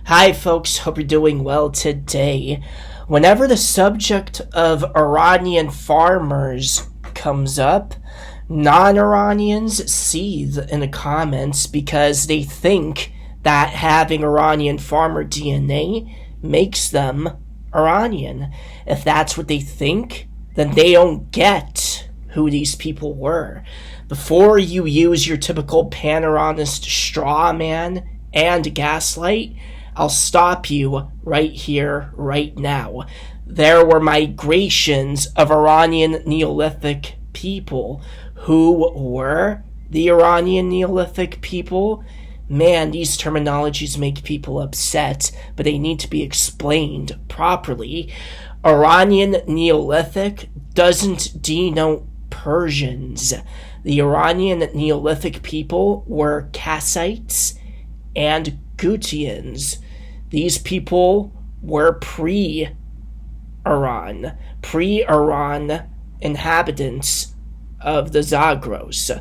Hi, folks. Hope you're doing well today. Whenever the subject of Iranian farmers comes up, non Iranians seethe in the comments because they think that having Iranian farmer DNA makes them Iranian. If that's what they think, then they don't get who these people were. Before you use your typical pan-Iranist straw man and gaslight, I'll stop you right here, right now. There were migrations of Iranian Neolithic people. Who were the Iranian Neolithic people? Man, these terminologies make people upset, but they need to be explained properly. Iranian Neolithic doesn't denote Persians. The Iranian Neolithic people were Kassites and Gutians. These people were pre-Iran inhabitants of the Zagros.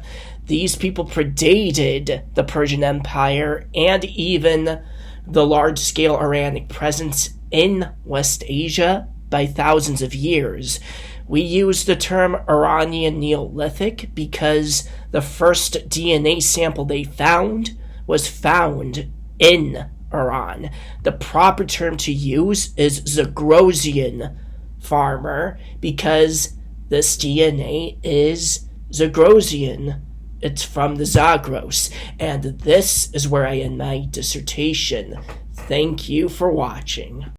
These people predated the Persian Empire and even the large-scale Iranic presence in West Asia by thousands of years. We use the term Iranian Neolithic because the first DNA sample they found was found in Iran. The proper term to use is Zagrosian farmer because this DNA is Zagrosian. It's from the Zagros. And this is where I end my dissertation. Thank you for watching.